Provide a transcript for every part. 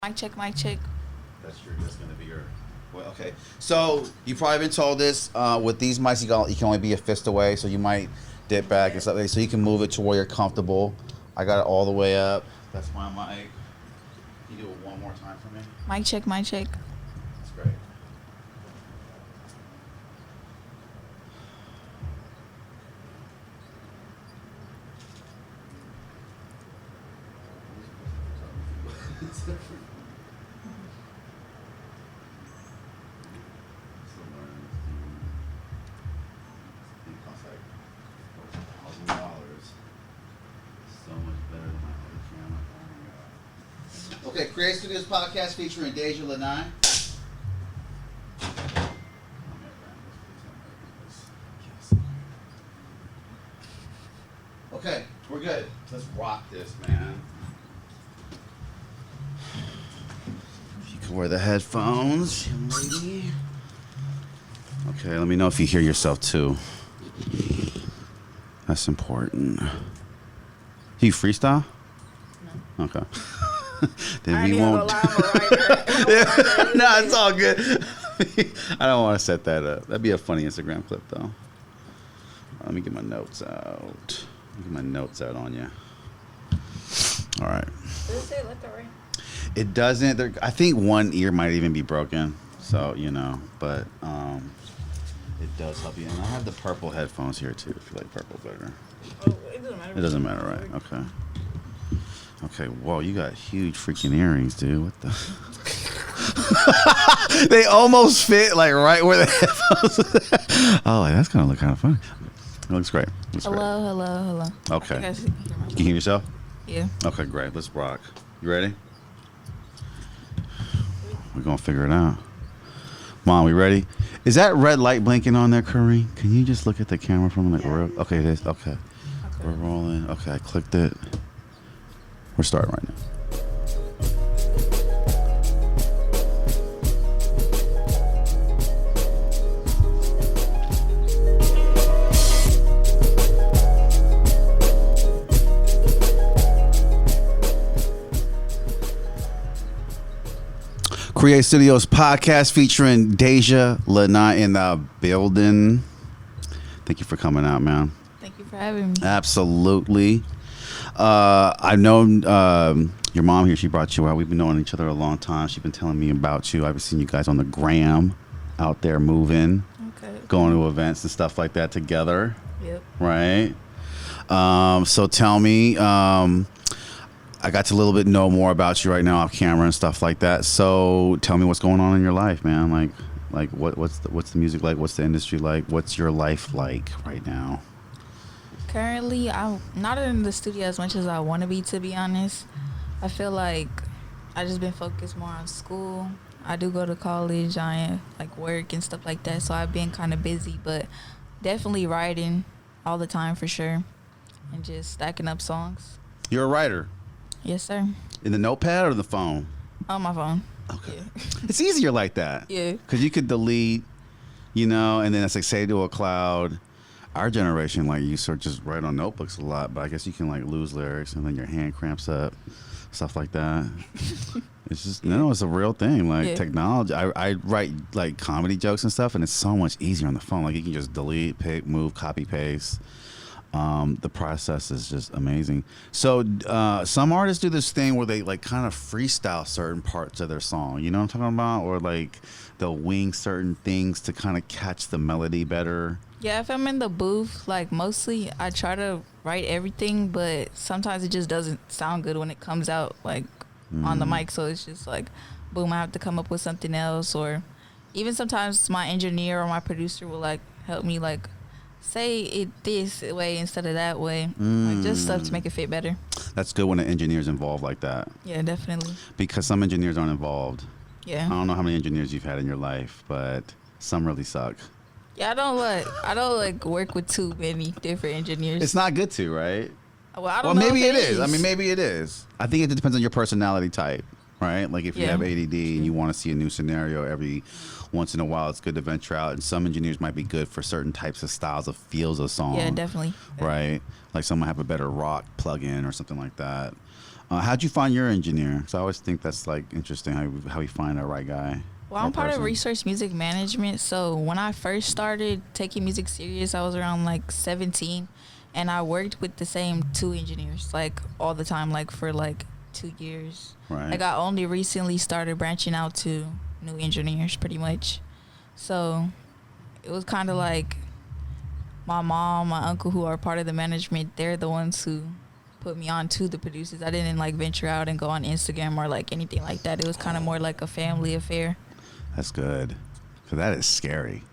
Mic check, mic check. That's gonna be your. Well, okay. So you probably been told this with these mics, you can only be a fist away, so you might dip back and stuff like so you can move it to where you're comfortable. I got it all the way up. That's my mic. Can you do it one more time for me? Mic check, mic check. That's great. Okay, Create Studios podcast featuring Daijha, Lanai. Okay, we're good. Let's rock this, man. You can wear the headphones, young lady. Okay, let me know if you hear yourself too. That's important. Do you freestyle? No. Okay. Then we won't. No, it's all good. I don't want to set that up. That'd be a funny Instagram clip, though. Let me get my notes out. Get my notes out on you. All right. Does it say left or right? It doesn't. I think one ear might even be broken. So but it does help you. And I have the purple headphones here too. If you like purple better. Oh, it doesn't matter. It doesn't matter, right? Okay. Okay, whoa, you got huge freaking earrings, dude. What the? They almost fit like right where the headphones. Oh, that's gonna look kind of funny. It looks great. Hello. Okay. Can You hear yourself? Yeah. Okay, great. Let's rock. You ready? We're gonna figure it out. Mom, we ready? Is that red light blinking on there, Kareem? Can you just look at the camera from like real? Okay, it is. Okay. We're rolling. Okay, I clicked it. We're starting right now. Create Studios podcast featuring Daijha, Lanai in the building. Thank you for coming out, man. Thank you for having me. Absolutely. I've known your mom here. She brought you out. We've been knowing each other a long time. She's been telling me about you. I've seen you guys on the gram out there moving, going to events and stuff like that together. Yep. Right? So tell me, I got to a little bit know more about you right now off camera and stuff like that. So tell me what's going on in your life, man. Like what's the music like? What's the industry like? What's your life like right now? Currently, I'm not in the studio as much as I want to be honest. I feel like I just been focused more on school. I do go to college, I like work and stuff like that, so I've been kind of busy, but definitely writing all the time for sure, and just stacking up songs. You're a writer? Yes, sir. In the notepad or the phone? On my phone. Okay. Yeah. It's easier like that. Yeah. Because you could delete, and then it's like save to a cloud. Our generation, like, you sort of just write on notebooks a lot, but I guess you can, like, lose lyrics and then your hand cramps up, stuff like that. It's just, it's a real thing. Like, technology. I write, like, comedy jokes and stuff, and it's so much easier on the phone. Like, you can just delete, pick, move, copy, paste. The process is just amazing. So some artists do this thing where they like kind of freestyle certain parts of their song. You know what I'm talking about? Or like they'll wing certain things to kind of catch the melody better. Yeah, if I'm in the booth, like mostly I try to write everything, but sometimes it just doesn't sound good when it comes out like on the mic. So it's just like, boom, I have to come up with something else. Or even sometimes my engineer or my producer will like help me like say it this way instead of that way. Like just stuff to make it fit better. That's good when the engineer's involved like that. Yeah, definitely. Because some engineers aren't involved. Yeah. I don't know how many engineers you've had in your life, but some really suck. Yeah, I don't like work with too many different engineers. It's not good to, right? Well, I don't know. Maybe it is. I mean, maybe it is. I think it depends on your personality type, right? Like if you have ADD and you want to see a new scenario every once in a while, it's good to venture out. And some engineers might be good for certain types of styles of feels of song. Yeah, definitely. Right? Like someone have a better rock plug-in or something like that. How'd you find your engineer? So I always think that's like interesting how we find our right guy. Well, I'm part of research music management. So when I first started taking music serious, I was around like 17, and I worked with the same 2 engineers like all the time, like for like 2 years. Right. Like I only recently started branching out to new engineers, pretty much. So it was kind of like my mom, my uncle, who are part of the management. They're the ones who put me on to the producers. I didn't like venture out and go on Instagram or like anything like that. It was kind of more like a family affair. That's good. So that is scary,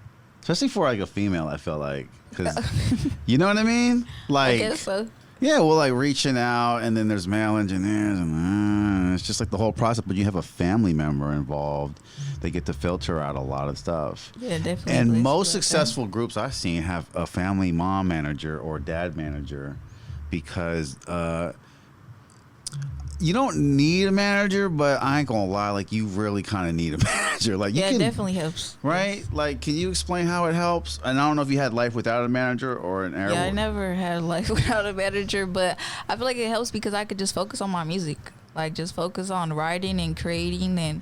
especially for like a female. I feel like, because you know what I mean. Like, I guess so. Yeah, well, like reaching out, and then there's male engineers, and it's just like the whole process. But you have a family member involved; they get to filter out a lot of stuff. Yeah, definitely. And most successful groups I've seen have a family mom manager or dad manager, because you don't need a manager, but I ain't gonna lie, like you really kind of need a manager. Like, it definitely helps, right? Yes. Like, can you explain how it helps? And I don't know if you had life without a manager or an air. Yeah, I never had life without a manager, but I feel like it helps because I could just focus on my music, like just focus on writing and creating. And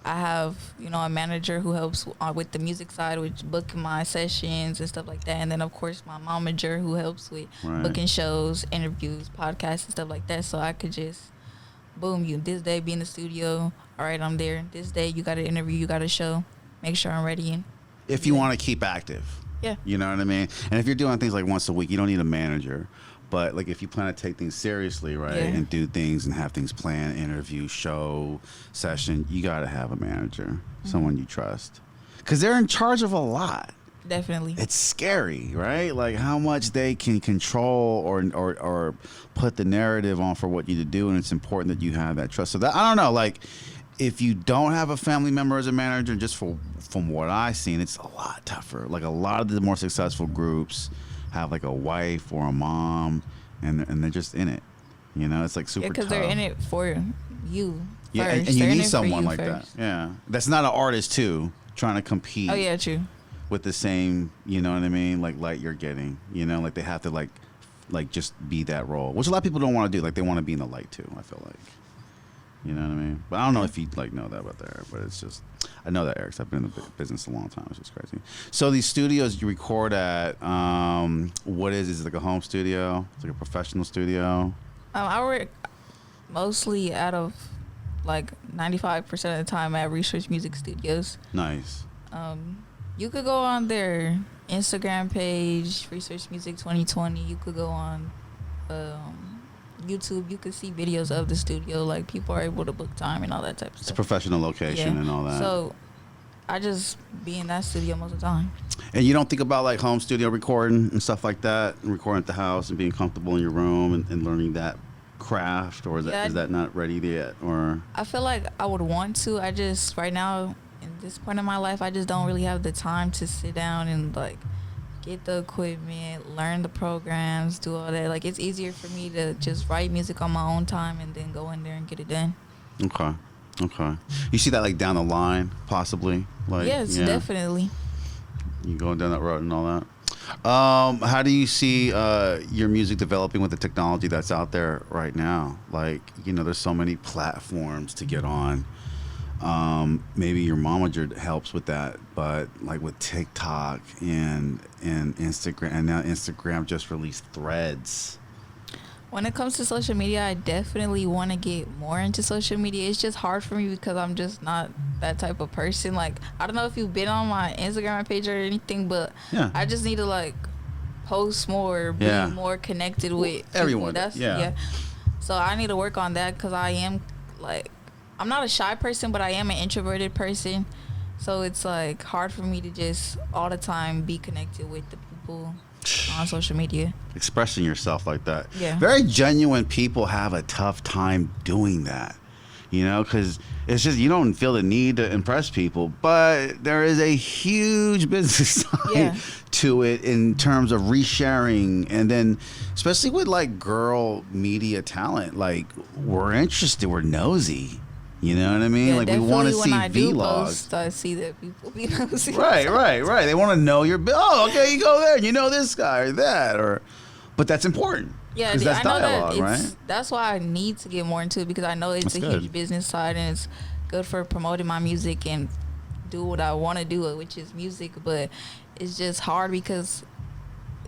I have, a manager who helps with the music side, with booking my sessions and stuff like that. And then of course my momager, who helps with booking shows, interviews, podcasts, and stuff like that. So I could just boom, you this day be in the studio. All right, I'm there. This day you got an interview, you got a show. Make sure I'm ready. And if you want to keep active, you know what I mean. And if you're doing things like once a week, you don't need a manager. But like if you plan to take things seriously, right, and do things and have things planned, interview, show, session, you got to have a manager, someone you trust, because they're in charge of a lot. Definitely. It's scary, right? Like how much they can control or put the narrative on for what you to do, and it's important that you have that trust. So that, I don't know, like if you don't have a family member as a manager, just from what I've seen, it's a lot tougher. Like a lot of the more successful groups have like a wife or a mom, and they're just in it. It's like super tough. Because they're in it for you. Yeah, first. and you They're need someone like first. that. Yeah, that's not an artist too, trying to compete. Oh yeah, true. With the same, you know what I mean, like light you're getting, like they have to like just be that role, which a lot of people don't want to do. Like they want to be in the light too. I feel like, you know what I mean. But I don't know if you like know that about Eric, but it's just I know that Eric's. I've been in the business a long time. It's just crazy. So these studios you record at, what is it like a home studio? It's like a professional studio. I work mostly out of like 95% of the time at Research Music Studios. Nice. You could go on their Instagram page, Research Music 2020. You could go on YouTube. You could see videos of the studio. Like people are able to book time and all that type of stuff. It's a professional location and all that. So I just be in that studio most of the time. And you don't think about like home studio recording and stuff like that, and recording at the house and being comfortable in your room and learning that craft, or is that not ready yet? Or I feel like I would want to. I just right now, in this point in my life, I just don't really have the time to sit down and like get the equipment, learn the programs, do all that. Like it's easier for me to just write music on my own time and then go in there and get it done. Okay. You see that like down the line, possibly? Like yes, definitely. You going down that road and all that. How do you see your music developing with the technology that's out there right now? Like, there's so many platforms to get on. Maybe your momager helps with that, but like with TikTok and Instagram, and now Instagram just released Threads. When it comes to social media, I definitely want to get more into social media. It's just hard for me because I'm just not that type of person. Like, I don't know if you've been on my Instagram page or anything, but I just need to like post more, be more connected with everyone. So I need to work on that because I am like, I'm not a shy person, but I am an introverted person. So it's like hard for me to just all the time be connected with the people on social media. Expressing yourself like that. Yeah. Very genuine people have a tough time doing that, because it's just, you don't feel the need to impress people, but there is a huge business side to it in terms of resharing. And then especially with like girl media talent, like we're interested, we're nosy. You know what I mean? Yeah, like we want to see when I do vlogs. Post, I see that people be nosy. Right. They want to know your. Oh, okay, you go there and you know this guy or that, but that's important. Yeah, because that's I know dialogue, that right? that's why I need to get more into it, because I know it's That's a good. huge business side, and it's good for promoting my music and do what I want to do, which is music. But it's just hard because,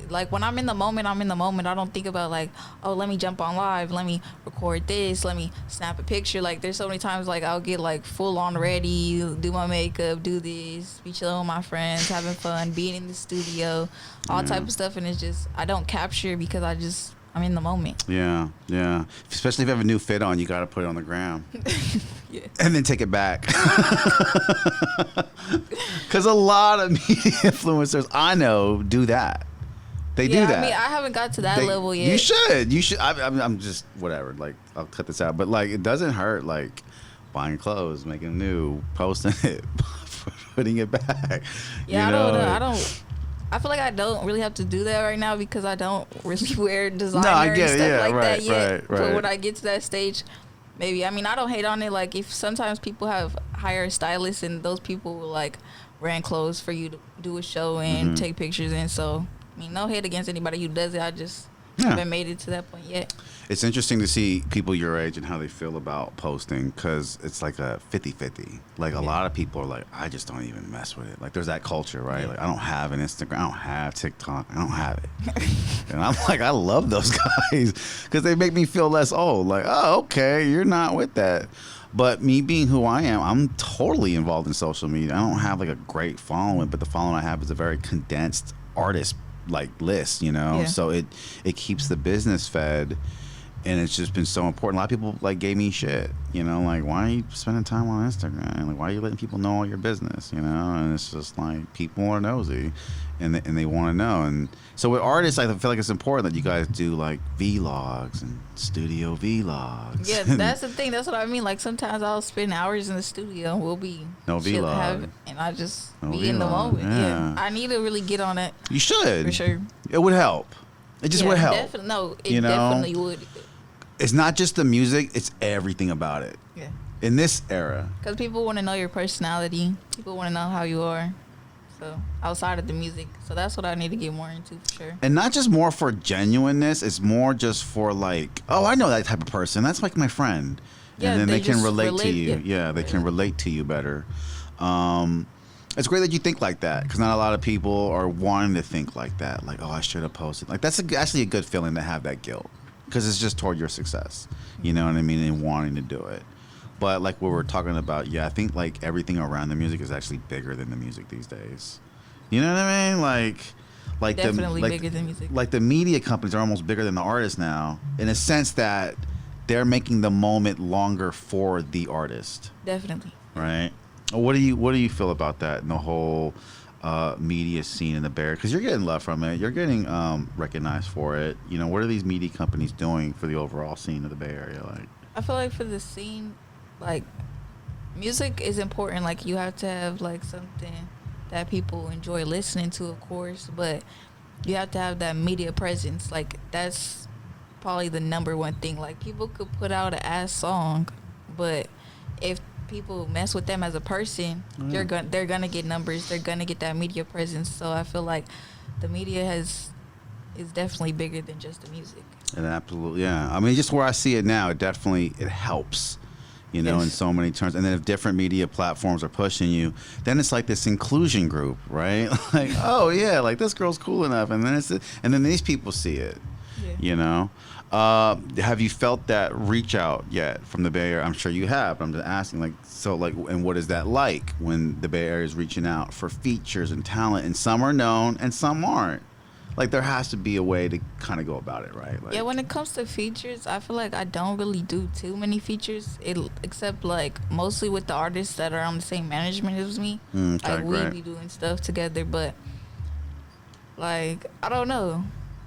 like, when I'm in the moment, I don't think about, like, oh, let me jump on live, let me record this, let me snap a picture. Like, there's so many times, like, I'll get, like, full on ready, do my makeup, do this, be chilling with my friends, having fun, being in the studio, all type of stuff. And it's just, I don't capture because I'm in the moment. Yeah, yeah. Especially if you have a new fit on, you got to put it on the gram. Yeah. And then take it back. Because a lot of media influencers I know do that. They do that. I mean, I haven't got to that level yet. You should. You should. I'm just whatever. Like, I'll cut this out. But like, it doesn't hurt. Like, buying clothes, making new, posting it, putting it back. Yeah, you know? I don't. I feel like I don't really have to do that right now because I don't really wear designer I get and it. stuff Yeah, like right, that yet. right. But when I get to that stage, maybe. I mean, I don't hate on it. Like, if sometimes people have hire stylists and those people will like rent clothes for you to do a show and take pictures in. So, I mean, no hate against anybody who does it. I just haven't made it to that point yet. It's interesting to see people your age and how they feel about posting, because it's like a 50-50. Like, a lot of people are like, I just don't even mess with it. Like, there's that culture, right? Yeah. Like, I don't have an Instagram. I don't have TikTok. I don't have it. And I'm like, I love those guys because they make me feel less old. Like, oh, okay, you're not with that. But me being who I am, I'm totally involved in social media. I don't have like a great following, but the following I have is a very condensed artist like list, you know? Yeah. So it keeps the business fed. And it's just been so important. A lot of people like gave me shit, you know, like, why are you spending time on Instagram? Like, why are you letting people know all your business, you know? And it's just like, people are nosy, and they want to know. And so with artists, I feel like it's important that you guys do like vlogs and studio vlogs. Yeah, that's the thing. That's what I mean. Like, sometimes I'll spend hours in the studio and we'll be No vlog. and I just No be in the vlog, moment. yeah. I need to really get on it. You should. For sure. It would help. It just would help. Definitely, no, it you know? definitely would. It's not just the music, it's everything about it. Yeah. In this era. Because people want to know your personality. People want to know how you are. So, outside of the music. So, that's what I need to get more into, for sure. And not just more for genuineness, it's more just for like, oh, I know that type of person. That's like my friend. Yeah, and then they can relate to relate, you. Yeah, they can relate to you better. It's great that you think like that, because not a lot of people are wanting to think like that. Like, oh, I should have posted. Like, that's actually a good feeling to have that guilt, because it's just toward your success. You know what I mean? And wanting to do it. But like what we're talking about, yeah, I think like everything around the music is actually bigger than the music these days. You know what I mean? Like Definitely bigger than music. Like the media companies are almost bigger than the artists now, in a sense that they're making the moment longer for the artist. Definitely. Right? What do you feel about that and the whole media scene in the Bay Area? Because you're getting love from it. You're getting recognized for it. You know, what are these media companies doing for the overall scene of the Bay Area? Like, I feel like for the scene, like, music is important. Like, you have to have like something that people enjoy listening to, of course, but you have to have that media presence. Like, that's probably the number one thing. Like, people could put out an ass song, but if people mess with them as a person, they're gonna get numbers. They're gonna get that media presence. So I feel like the media is definitely bigger than just the music. and absolutely, yeah. I mean, just where I see it now, it helps. You know, in so many terms. And then if different media platforms are pushing you, then it's like this inclusion group, right? Like, oh yeah, like this girl's cool enough, and then these people see it. Yeah. You know, have you felt that reach out yet from the Bay Area? I'm sure you have. But I'm just asking, like, so like, and what is that like when the Bay Area is reaching out for features and talent, and some are known and some aren't? Like, there has to be a way to kind of go about it, right? Like, yeah, when it comes to features, I feel like I don't really do too many features, except like mostly with the artists that are on the same management as me. Okay, like, we great. be doing stuff together, but like, I don't know.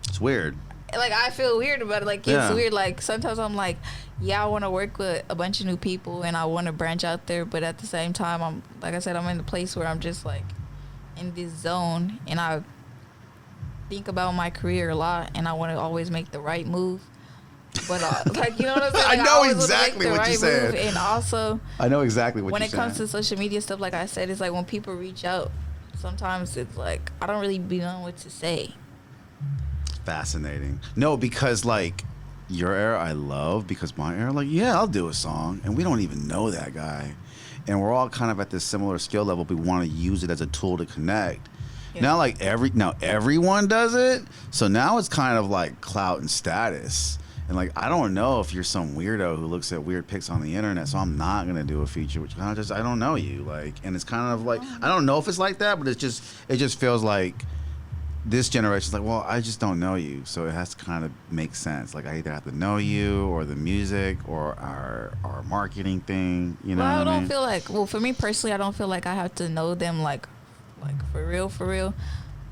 It's weird. Like, I feel weird about it. Like, it's weird. Like, sometimes I'm like, yeah, I want to work with a bunch of new people and I want to branch out there, but at the same time, I'm like I said, I'm in a place where I'm just like in this zone, and I think about my career a lot, and I want to always make the right move. But like, you know what I'm saying? Like, I know always exactly wanna make what the you're right saying. move. And also, I know exactly what when you're it saying. comes to social media stuff, like I said, it's like when people reach out, sometimes it's like I don't really be knowing what to say. fascinating. No, because like your era I love, because my era, like, yeah, I'll do a song and we don't even know that guy. And we're all kind of at this similar skill level. We want to use it as a tool to connect. Yeah. Now, like everyone does it. So now it's kind of like clout and status. And like, I don't know if you're some weirdo who looks at weird pics on the internet, so I'm not gonna do a feature, which kind of just, I don't know you, like, and it's kind of like, I don't know if it's like that, but it just feels like this generation's like, well, I just don't know you, so it has to kind of make sense. Like, I either have to know you, or the music, or our marketing thing, you know. Well, I don't feel like, well, for me personally, I don't feel like I have to know them like for real.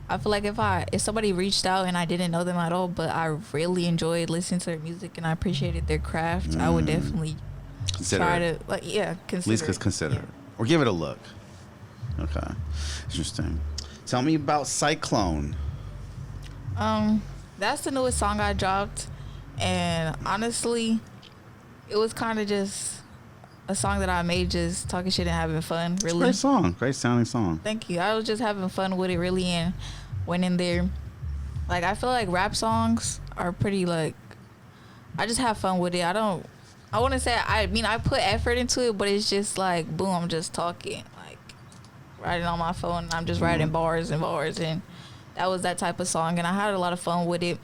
I feel like if somebody reached out and I didn't know them at all, but I really enjoyed listening to their music and I appreciated their craft, I would definitely try to, like, consider. At least consider it. Or give it a look. Okay. Interesting. Tell me about Cyclone. That's the newest song I dropped, and honestly, it was kind of just a song that I made just talking shit and having fun, really. Great song. Great sounding song. Thank you. I was just having fun with it, really, and went in there. Like, I feel like rap songs are pretty, like, I just have fun with it. I want to say, I put effort into it, but it's just like, boom, I'm just talking, like, writing on my phone. I'm just writing bars and bars, and that was that type of song, and I had a lot of fun with it.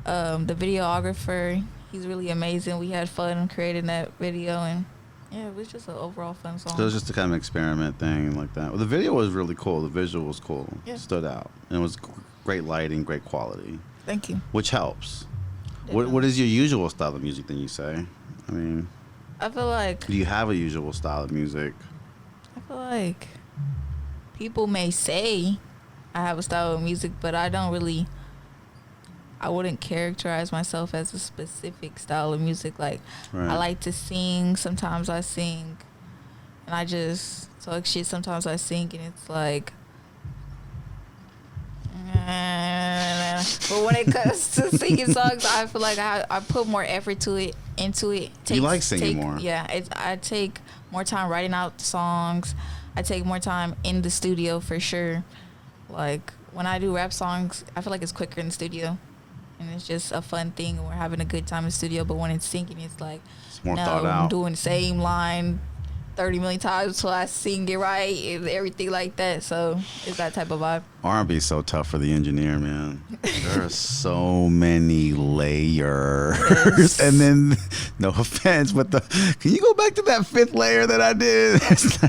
The videographer, he's really amazing. We had fun creating that video, and yeah, it was just an overall fun song. So it was just a kind of experiment thing like that. Well, the video was really cool. The visual was cool. Yeah. Stood out. And it was great lighting, great quality. Thank you. Which helps. What is your usual style of music, then you say? I mean, I feel like... Do you have a usual style of music? I feel like people may say I have a style of music, but I don't really... I wouldn't characterize myself as a specific style of music. Like, right. I like to sing. Sometimes I sing. And I just talk shit. Sometimes I sing and it's like... But when it comes to singing songs, I feel like I put more effort into it. You like singing more. Yeah. I take more time writing out songs. I take more time in the studio for sure. Like, when I do rap songs, I feel like it's quicker in the studio. And it's just a fun thing, and we're having a good time in the studio. But when it's singing, it's like, it's more thought out. I'm doing the same line 30 million times till I sing it right and everything like that. So it's that type of vibe. R&B is so tough for the engineer, man. There are so many layers. Yes. And then, no offense, but can you go back to that fifth layer that I did?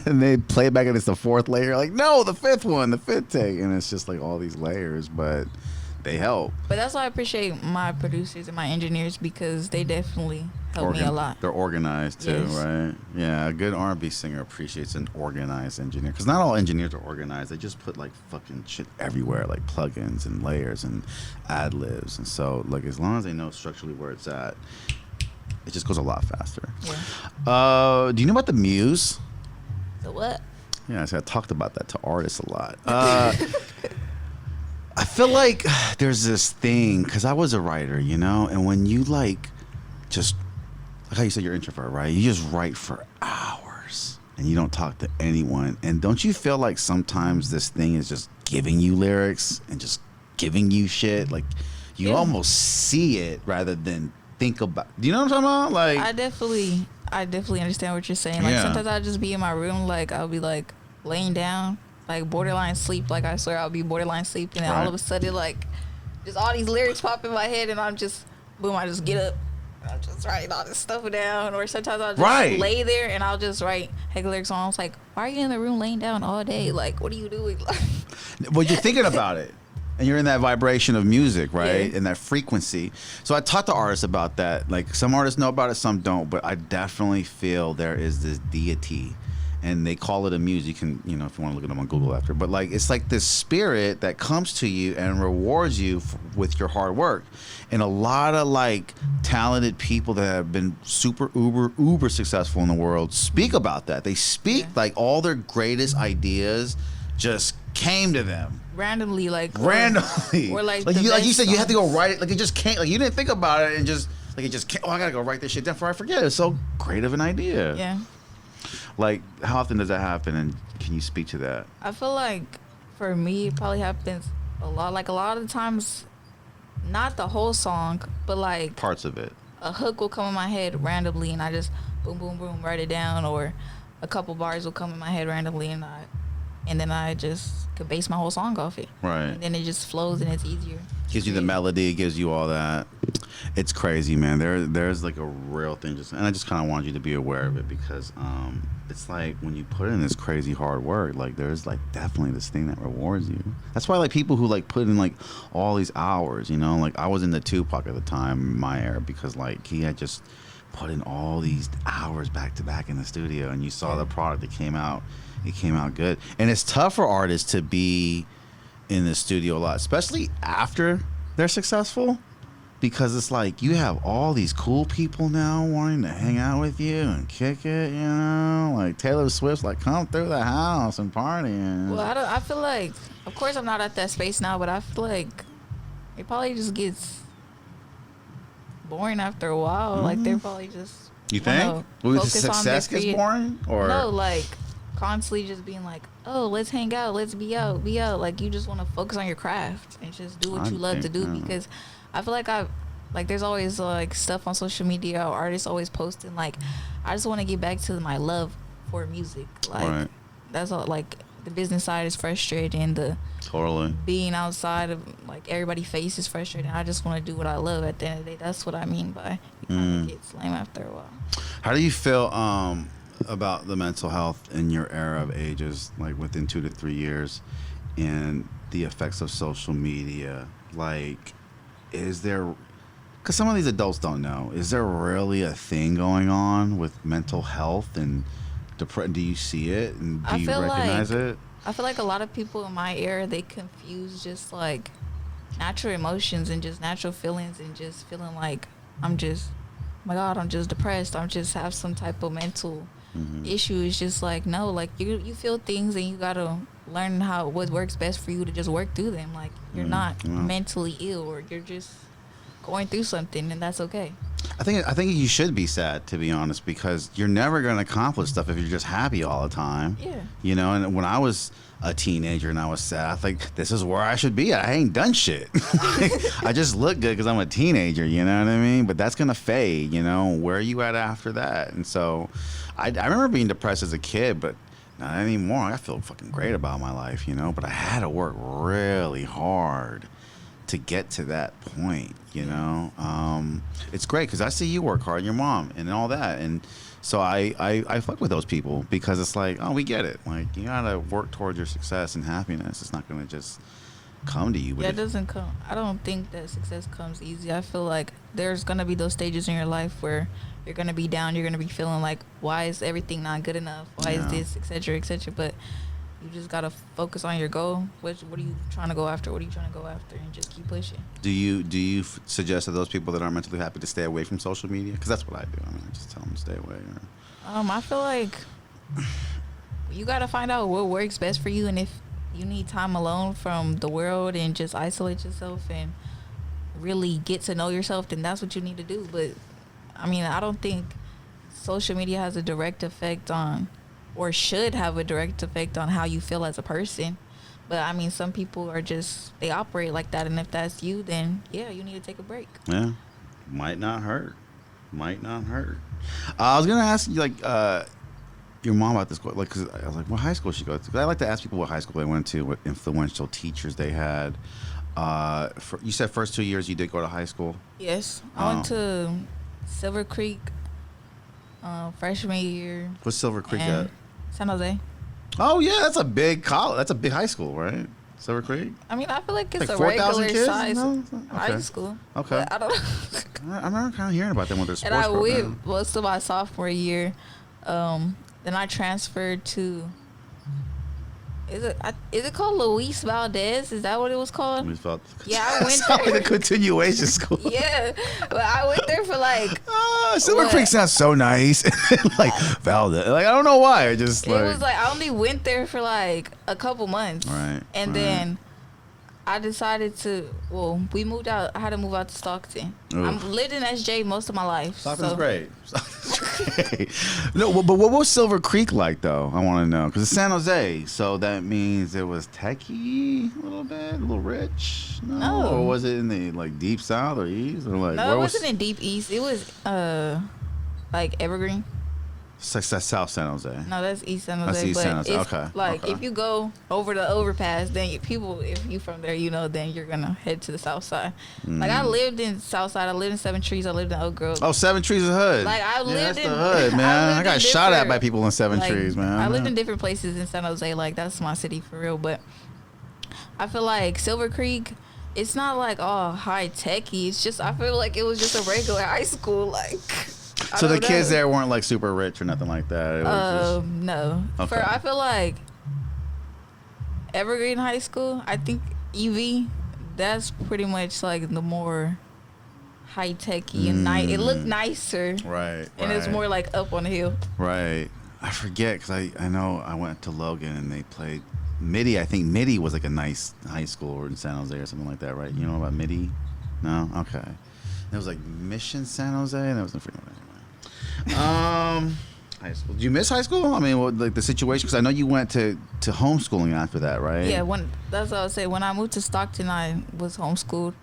And they play it back and it's the fourth layer. Like, no, the fifth one, the fifth take. And it's just like all these layers, but they help. But that's why I appreciate my producers and my engineers, because they definitely help me a lot. They're organized too, yes. Right? Yeah, a good R&B singer appreciates an organized engineer, because not all engineers are organized. They just put like fucking shit everywhere, like plugins and layers and ad libs, and so like as long as they know structurally where it's at, it just goes a lot faster. Yeah. Do you know about the Muse? The what? Yeah, I talked about that to artists a lot. I feel like there's this thing, because I was a writer, you know, and when you like just, like how you said you're an introvert, right? You just write for hours and you don't talk to anyone. And don't you feel like sometimes this thing is just giving you lyrics and just giving you shit? Like, you almost see it rather than think about. Do you know what I'm talking about? Like, I definitely understand what you're saying. Like, sometimes I'll just be in my room, like, I'll be like laying down, like borderline sleep. Like, I swear I'll be borderline sleep, and then all of a sudden, like, just all these lyrics pop in my head, and I'm just, boom, I just get up and I'm just writing all this stuff down. Or sometimes I'll just lay there and I'll just write heck lyrics on. I was like, why are you in the room laying down all day? Like, what are you doing? Well, you're thinking about it, and you're in that vibration of music, right? Yeah. And that frequency. So I talk to artists about that. Like, some artists know about it, some don't, but I definitely feel there is this deity, and they call it a muse. You can, you know, if you want to look it up on Google after. But like, it's like this spirit that comes to you and rewards you with your hard work. And a lot of like talented people that have been super uber successful in the world speak about that. They speak like all their greatest ideas just came to them randomly, or like you said, you have to go write it. Like, it just can't. Like, you didn't think about it and just like it just can't. Oh, I gotta go write this shit down before I forget. It's so great of an idea. Yeah. Like, how often does that happen, and can you speak to that? I feel like for me, it probably happens a lot. Like, a lot of the times, not the whole song, but like Parts of it. a hook will come in my head randomly, and I just boom, boom, boom, write it down, or a couple bars will come in my head randomly, and then I just could base my whole song off it. Right. And then it just flows, and it's easier. Gives you the melody, gives you all that. It's crazy, man. There's like a real thing, and I just kind of wanted you to be aware of it because it's like when you put in this crazy hard work, like there's like definitely this thing that rewards you. That's why like people who like put in like all these hours, you know, like I was in the Tupac at the time, my era, because like he had just put in all these hours back to back in the studio, and you saw the product that came out. It came out good, and it's tough for artists to be in the studio a lot, especially after they're successful, because it's like you have all these cool people now wanting to hang out with you and kick it, you know, like Taylor Swift's like come through the house and party. Well, I feel like, of course I'm not at that space now, but I feel like it probably just gets boring after a while. Like they're probably just, you think success gets boring, or no, like constantly just being like, oh, let's hang out, let's be out. Like you just want to focus on your craft and just do what you love to do. Because I feel like there's always like stuff on social media, or artists always posting like, I just want to get back to my love for music. Like that's all. Like the business side is frustrating. The totally being outside of like everybody face is frustrating. I just want to do what I love at the end of the day. That's what I mean by it kind of gets lame after a while. How do you feel about the mental health in your era of ages, like within 2 to 3 years, and the effects of social media? Like, is there, because some of these adults don't know, is there really a thing going on with mental health and depression? Do you see it, and do you recognize it? I feel like a lot of people in my era, they confuse just like natural emotions and just natural feelings, and just feeling like I'm just, oh my God, I'm just depressed, I'm just have some type of mental issue. Is just like, no, like you feel things, and you gotta learn what works best for you to just work through them. Like you're not mentally ill, or you're just going through something, and that's okay. I think you should be sad, to be honest, because you're never going to accomplish stuff if you're just happy all the time. Yeah. You know, and when I was a teenager and I was sad, I think this is where I should be. I ain't done shit. I just look good because I'm a teenager, you know what I mean? But that's going to fade, you know. Where are you at after that? And so I remember being depressed as a kid, but not anymore. I feel fucking great about my life, you know. But I had to work really hard to get to that point, you know. It's great because I see you work hard, your mom, and all that, and so I fuck with those people, because it's like, oh, we get it. Like, you gotta work towards your success and happiness. It's not gonna just come to you. But it doesn't come. I don't think that success comes easy. I feel like there's gonna be those stages in your life where you're gonna be down. You're gonna be feeling like, why is everything not good enough? Why is this, etc., etc. But you just gotta focus on your goal. What are you trying to go after? What are you trying to go after? And just keep pushing. Do you suggest to those people that aren't mentally happy to stay away from social media? Because that's what I do. I mean, I just tell them to stay away. I feel like you gotta find out what works best for you, and if you need time alone from the world and just isolate yourself and really get to know yourself, then that's what you need to do. But I mean, I don't think social media has a direct effect on, or should have a direct effect on, how you feel as a person. But I mean, some people are just, they operate like that, and if that's you, then yeah, you need to take a break. Yeah, might not hurt. I was gonna ask you, like, your mom about this, like, cause I was like, what high school she go to? 'Cause I like to ask people what high school they went to, what influential teachers they had. You said first 2 years you did go to high school. Yes, I went to Silver Creek freshman year. What's Silver Creek at? San Jose. Oh yeah, that's a big college. That's a big high school, right? Silver Creek. I mean, I feel like it's like a regular kids? size Okay. high school. Okay. I don't know. I remember kind of hearing about them with their sports And I program. went most of my sophomore year. Then I transferred to. Is it called Luis Valdez? Is that what it was called? Yeah, I went there. Like a continuation school. Yeah, but I went there for like. Silver Creek sounds so nice. Like Valdez. Like, I don't know why. It was like, I only went there for like a couple months. Right. And then I decided to. Well, we moved out. I had to move out to Stockton. I've lived in SJ most of my life. Stockton's great. Stockton's great. No, but what was Silver Creek like though? I want to know because it's San Jose, so that means it was techie a little bit, a little rich. No, or was it in the like deep south or east or like? No, it wasn't in deep east. It was like Evergreen. That's South San Jose. No, that's East San Jose. That's East San Jose. Okay. Like if you go over the overpass, then if you from there, then you're gonna head to the south side. Like I lived in South Side. I lived in Seven Trees. I lived in Oak Grove. Oh, Seven Trees is hood. Like I lived that's in the hood, man. I got shot at by people in Seven Trees, man. I lived in different places in San Jose. Like that's my city for real. But I feel like Silver Creek, it's not like all high techy. It's just I feel like it was just a regular high school. Like. So the kids there weren't like super rich or nothing like that. It was no. Okay. I feel like Evergreen High School, I think EV, that's pretty much like the more high techy and nice. It looked nicer, right? And it's more like up on the hill, right? I forget because I know I went to Logan and they played Midi. I think Midi was like a nice high school in San Jose or something like that, right? You know about Midi? No, okay. It was like Mission San Jose, and it was in Fremont. High school. Did you miss high school? I mean, like the situation? Because I know you went to homeschooling after that, right? Yeah, that's what I was saying. When I moved to Stockton, I was homeschooled.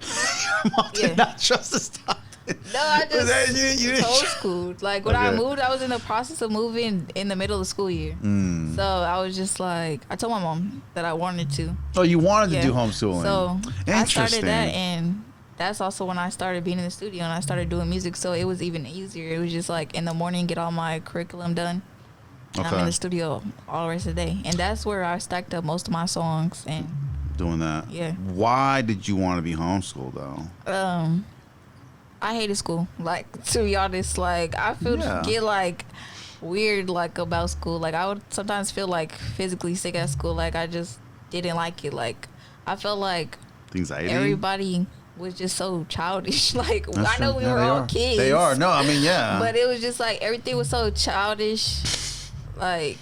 Your mom did not trust the Stockton. No, I just was homeschooled. Like when I moved, I was in the process of moving in the middle of the school year. So I was just like, I told my mom that I wanted to. Oh, you wanted to do homeschooling? So I started that, and that's also when I started being in the studio and I started doing music, so it was even easier. It was just like in the morning, get all my curriculum done. Okay. I'm in the studio all the rest of the day. And that's where I stacked up most of my songs and doing that. Yeah. Why did you want to be homeschooled though? I hated school. Like, to be honest, like I get like weird like about school. Like I would sometimes feel like physically sick at school. Like I just didn't like it. Like I felt like anxiety. Everybody was just so childish. Like that's I know we were all kids. They are. No, I mean, yeah. But it was just like everything was so childish. Like,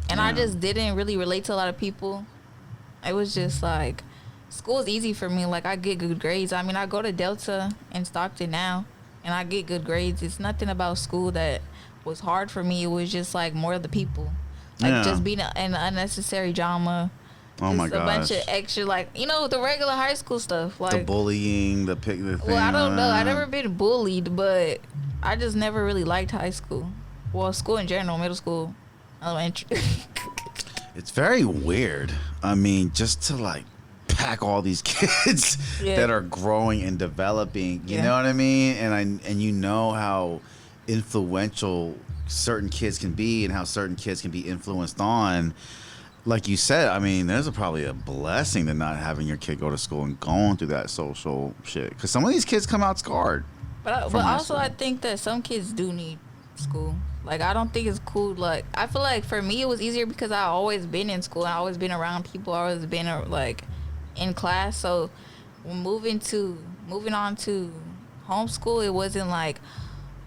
and I just didn't really relate to a lot of people. It was just like school's easy for me. Like I get good grades. I mean, I go to Delta and Stockton now, and I get good grades. It's nothing about school that was hard for me. It was just like more of the people, like just being in unnecessary drama. Oh my gosh. A bunch of extra, like, the regular high school stuff. Like the bullying, the thing. Well, I don't know. I never been bullied, but I just never really liked high school. Well, school in general, middle school, elementary. It's very weird. I mean, just to like pack all these kids that are growing and developing, you know what I mean? And you know how influential certain kids can be and how certain kids can be influenced on. Like you said, I mean, there's probably a blessing to not having your kid go to school and going through that social shit. Because some of these kids come out scarred. But also, I think that some kids do need school. Like, I don't think it's cool. Like, I feel like for me, it was easier because I always been in school. I always been around people. I always been, like, in class. So, when moving on to homeschool, it wasn't like,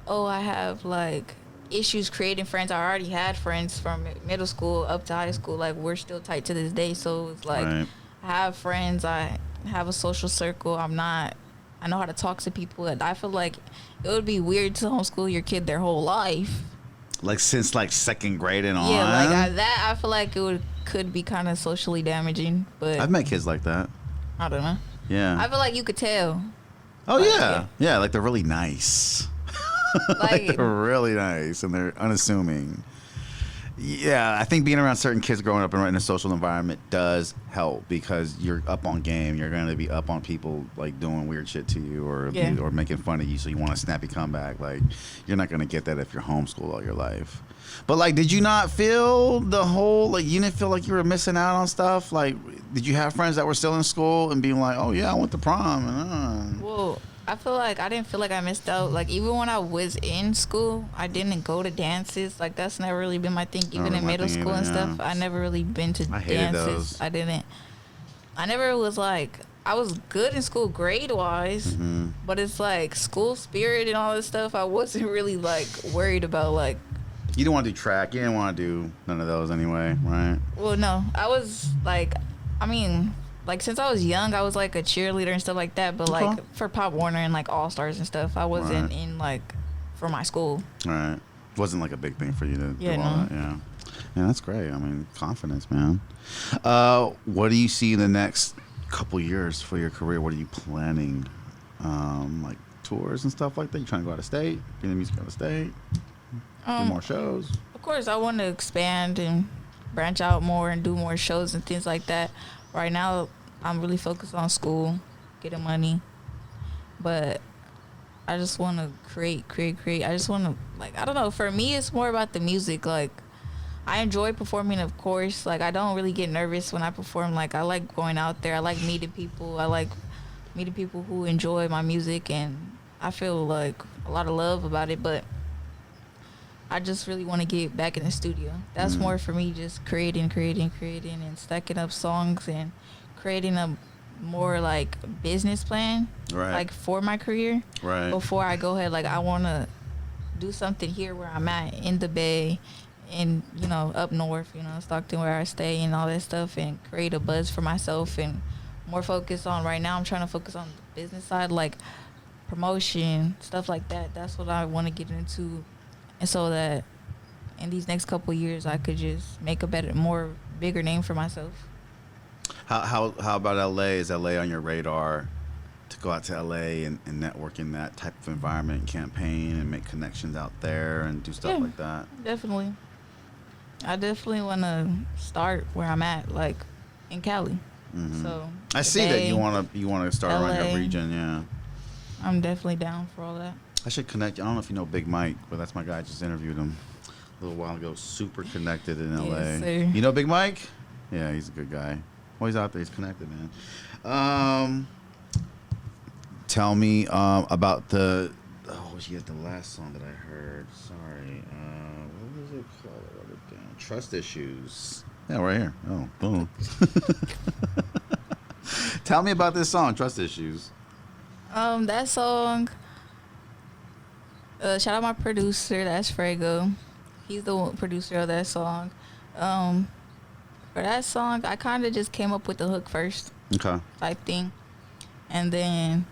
oh, I have, like, issues creating friends. I already had friends from middle school up to high school. Like, we're still tight to this day. So it's like I have friends. I have a social circle. I know how to talk to people. And I feel like it would be weird to homeschool your kid their whole life. Like since like second grade and on. Yeah, like that. I feel like could be kind of socially damaging. But I've met kids like that. I don't know. Yeah. I feel like you could tell. Oh like, yeah. Like they're really nice. Like they're really nice and they're unassuming. Yeah, I think being around certain kids growing up in a social environment does help because you're up on game. You're going to be up on people like doing weird shit to you or making fun of you, so you want a snappy comeback. Like you're not going to get that if you're homeschooled all your life. But like, did you not feel the whole like you didn't feel like you were missing out on stuff? Like, did you have friends that were still in school and being like, oh yeah, I went to prom? And, Well, I feel like I didn't feel like I missed out. Like, even when I was in school, I didn't go to dances. Like, that's never really been my thing. Even in middle school and stuff, I never really been to dances. Those. I never was like, I was good in school grade-wise, but it's like school spirit and all this stuff, I wasn't really, like, worried about, like. You didn't want to do track. You didn't want to do none of those anyway, right? Well, no. I was, like, I mean, like since I was young, I was like a cheerleader and stuff like that. But Okay. like for Pop Warner and like All Stars and stuff, I wasn't in like for my school. All right. Wasn't like a big thing for you to Yeah, do all no. that. Yeah. Yeah, that's great. I mean, confidence, man. What do you see in the next couple years for your career? What are you planning? Like tours and stuff like that? You trying to go out of state? Bring the music out of state? Do more shows? Of course, I want to expand and branch out more and do more shows and things like that. Right now, I'm really focused on school, getting money, but I just want to create. I just want to, like, I don't know. For me, it's more about the music. Like, I enjoy performing, of course. Like, I don't really get nervous when I perform. Like, I like going out there. I like meeting people. I like meeting people who enjoy my music, and I feel like a lot of love about it. But I just really want to get back in the studio. That's more for me, just creating, and stacking up songs and creating a more like business plan, Right. like for my career. Right. Before I go ahead, like I want to do something here where I'm at in the Bay, and up north, Stockton where I stay and all that stuff, and create a buzz for myself and more focus on. Right now, I'm trying to focus on the business side, like promotion, stuff like that. That's what I want to get into. And so that in these next couple of years, I could just make a bigger name for myself. How about LA? Is LA on your radar to go out to LA and network in that type of environment and campaign and make connections out there and do stuff like that? Definitely. I definitely want to start where I'm at, like in Cali. Mm-hmm. So I see that you want to start around LA. your region. Yeah. I'm definitely down for all that. I should connect. I don't know if you know Big Mike, but that's my guy. I just interviewed him a little while ago. Super connected in LA. Yes, sir. You know Big Mike? Yeah, he's a good guy. Well, he's out there. He's connected, man. Tell me about the last song that I heard. Sorry. What was it called? I wrote it down. Trust Issues. Yeah, right here. Oh, boom. Tell me about this song, Trust Issues. That song. Shout out my producer, that's Frago. He's the producer of that song. For that song, I kind of just came up with the hook first, Okay. type thing, and then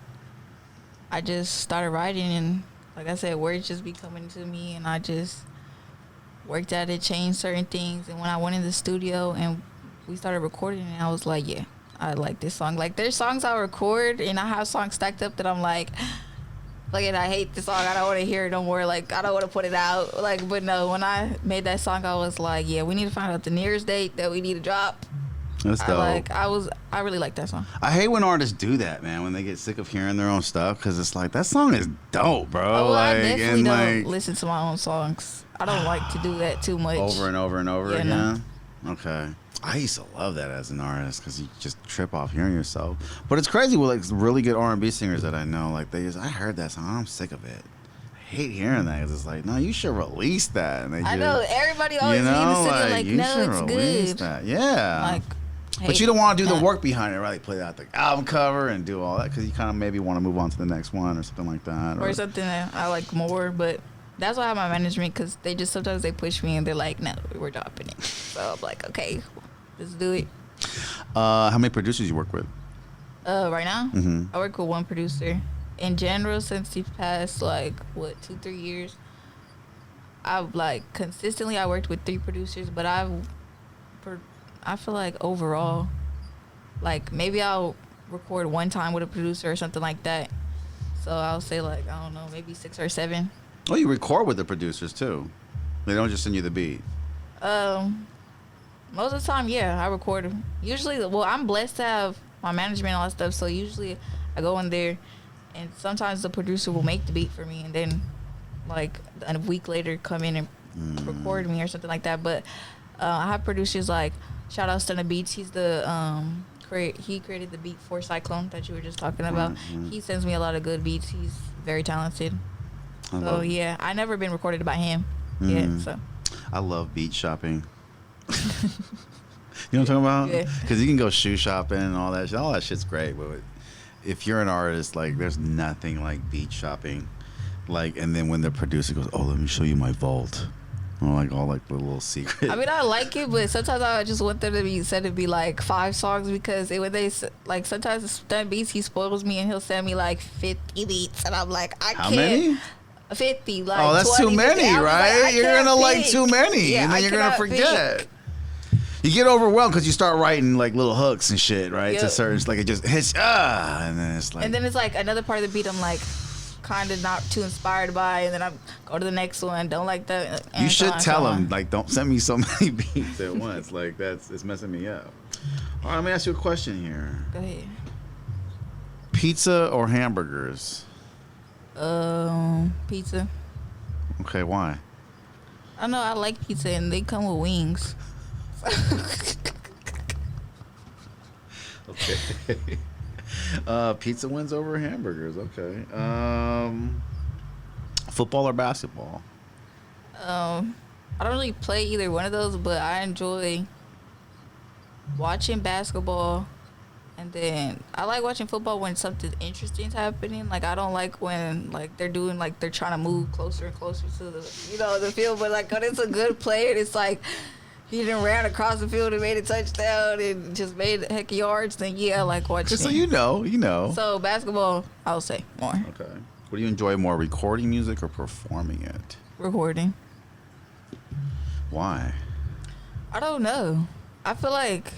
I just started writing, and like I said, words just be coming to me, and I just worked at it, changed certain things, and when I went in the studio and we started recording, and I was like, yeah, I like this song. Like, there's songs I record, and I have songs stacked up that I'm like, look at, I hate this song. I don't want to hear it no more. Like, I don't want to put it out. Like, but no, when I made that song, I was like, yeah, we need to find out the nearest date that we need to drop. That's dope. I really like that song. I hate when artists do that, man. When they get sick of hearing their own stuff, because it's like that song is dope, bro. Oh, well, like, I definitely don't like, listen to my own songs. I don't like to do that too much. over and over and over Yeah, again. No. Okay. I used to love that as an artist because you just trip off hearing yourself. But it's crazy with like really good R&B singers that I know. Like I heard that song, I'm sick of it. I hate hearing that because it's like, no, you should release that. And I know everybody always in the studio like, you no, should it's release good. that. Yeah. Like, But you don't want to do the work behind it, right? Like play out the album cover and do all that because you kind of maybe want to move on to the next one or something like that. Or something that I like more, but that's why I have my management, because they just sometimes they push me and they're like, no, we're dropping it. So I'm like, okay, let's do it. How many producers you work with? Right now, Mm-hmm. I work with one producer. In general, since the past 2-3 years, I've consistently I worked with 3 producers, but I feel like overall, maybe I'll record one time with a producer or something like that. So I'll say I don't know, maybe 6 or 7. Oh, you record with the producers too. They don't just send you the beat. Most of the time, yeah, I record them. Usually, I'm blessed to have my management and all that stuff, so usually I go in there, and sometimes the producer will make the beat for me, and then, a week later, come in and record me or something like that. But I have producers shout out Stunna Beats. He's the he created the beat for Cyclone that you were just talking about. Mm-hmm. He sends me a lot of good beats. He's very talented. So yeah, I never been recorded by him yet. So I love beat shopping. You know what I'm talking about? Yeah. Because you can go shoe shopping and all that shit. All that shit's great, but if you're an artist, there's nothing like beat shopping. And then when the producer goes, "Oh, let me show you my vault," Or like all like the little secret. I mean, I like it, but sometimes I just want them to be said to be like 5 songs because when they like sometimes the Stun Beats, he spoils me and he'll send me like 50 beats and I'm like, I How can't. many? 50. Like, oh, that's too many, right? Like, you're gonna pick. like too many, yeah, and then you're gonna forget. Pick. You get overwhelmed because you start writing like little hooks and shit, right? Yep. To certain, like it just hits, and then it's like. And then it's like another part of the beat I'm like kind of not too inspired by, and then I go to the next one. Don't like that. You should tell them like, don't send me so many beats at once. Like it's messing me up. All right, let me ask you a question here. Go ahead. Pizza or hamburgers? Pizza. Okay, why? I know I like pizza, and they come with wings. Okay. Pizza wins over hamburgers. Okay. Football or basketball? I don't really play either one of those, but I enjoy watching basketball. And then I like watching football when something interesting is happening. Like I don't like when like they're doing like they're trying to move closer and closer to the the field. But like when it's a good play and it's like he done ran across the field and made a touchdown and just made a heck of yards, then yeah, I like watching. Just so you know. So basketball, I would say more. Okay. What do you enjoy more, recording music or performing it? Recording. Why? I don't know. I feel like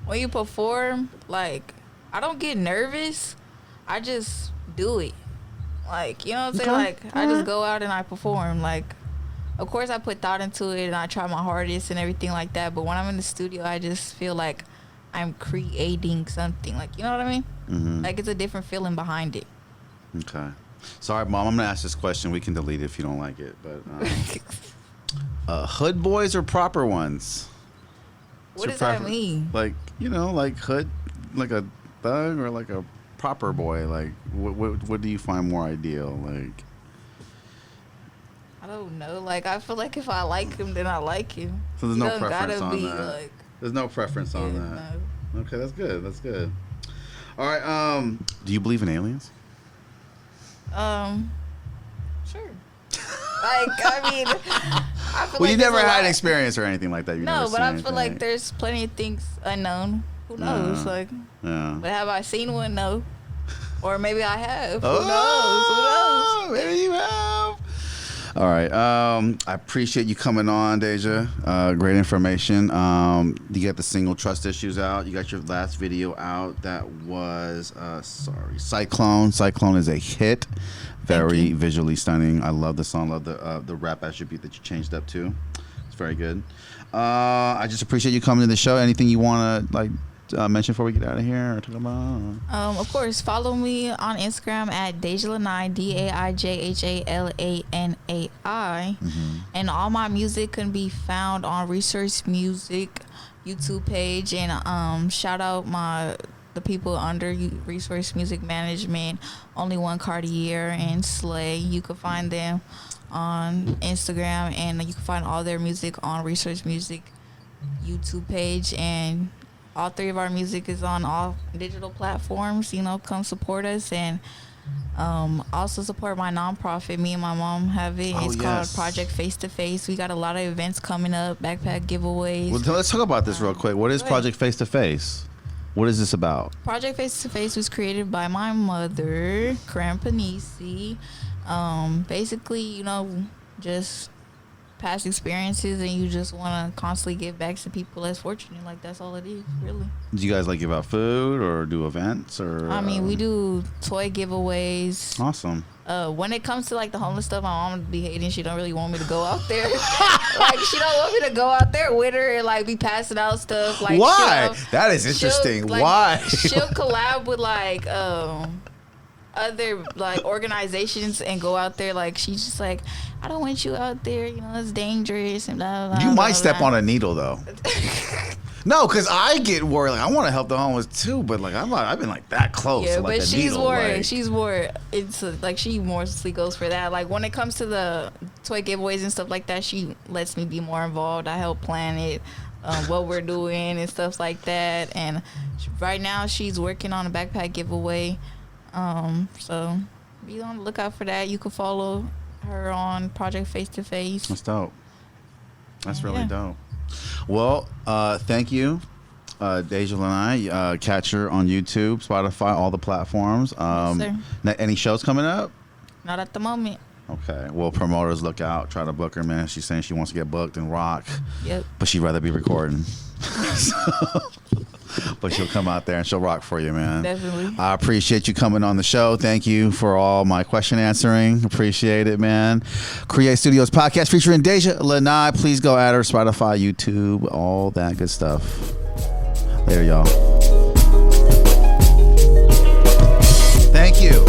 when you perform, like, I don't get nervous. I just do it. Like, you know what I'm saying? Okay. Like, I just go out and I perform. Like, of course I put thought into it and I try my hardest and everything like that. But when I'm in the studio, I just feel like I'm creating something. Like, you know what I mean? Mm-hmm. Like, it's a different feeling behind it. Okay. Sorry, Mom. I'm going to ask this question. We can delete it if you don't like it. But hood boys or proper ones? What does that mean? Like, like hood, like a thug or like a proper boy? Like, what do you find more ideal? Like, I don't know. Like, I feel like if I like him, then I like him. So there's no preference on that. Like, there's no preference on that. No. Okay, that's good. That's good. All right. Do you believe in aliens? Sure. Like, I mean, I feel well, like you never had experience or anything like that. No, but I feel like there's plenty of things unknown. Who knows? Like, but have I seen one? No. Or maybe I have. Who knows? Who knows? Maybe you have. All right. I appreciate you coming on, Daijha. Great information. You got the single Trust Issues out. You got your last video out. That was, Cyclone. Cyclone is a hit. Very visually stunning. I love the song. Love the rap attribute that you changed up to. It's very good. I just appreciate you coming to the show. Anything you want to mention before we get out of here or talk about? Of course, follow me on Instagram at Daijha Lanai, DAIJHALANAI. Mm-hmm. And all my music can be found on Resource Music YouTube page. And shout out the people under Resource Music Management, Only One Cartier and Slay. You can find them on Instagram, and you can find all their music on Resource Music YouTube page. And all 3 of our music is on all digital platforms. Come support us, and also support my nonprofit. Me and my mom have it. It's called Project Face to Face. We got a lot of events coming up, backpack giveaways. Well, let's talk about this real quick. What is Project Face to Face? What is this about? Project Face to Face was created by my mother, Karen Panisi. Basically, just past experiences, and you just want to constantly give back to people less fortunate. Like, that's all it is, really. Do you guys give out food or do events or? I mean, we do toy giveaways. Awesome. When it comes to the homeless stuff, my mom be hating. She don't really want me to go out there. She don't want me to go out there with her and be passing out stuff. Why? That is interesting. Why? She'll collab with other organizations and go out there. She's just I don't want you out there. It's dangerous and blah blah. You might step on a needle though. No, because I get worried. I want to help the homeless too, but I've been that close. Yeah, to, but she's needle, more. She's more. It's she mostly goes for that. When it comes to the toy giveaways and stuff like that, she lets me be more involved. I help plan it, what we're doing and stuff like that. And right now, she's working on a backpack giveaway. So be on the lookout for that. You can follow her on Project Face to Face. That's dope. That's really dope. Well, thank you, Daijha Lanai. Catch her on YouTube, Spotify, all the platforms. Yes, sir. Any shows coming up? Not at the moment. Okay. Well, promoters, look out. Try to book her, man. She's saying she wants to get booked and rock. Yep. But she'd rather be recording. But she'll come out there and she'll rock for you, man. Definitely. I appreciate you coming on the show. Thank you for all my question answering. Appreciate it, man. Create Studios podcast featuring Daijha Lanai. Please go at her, Spotify, YouTube, all that good stuff. Later, y'all. Thank you.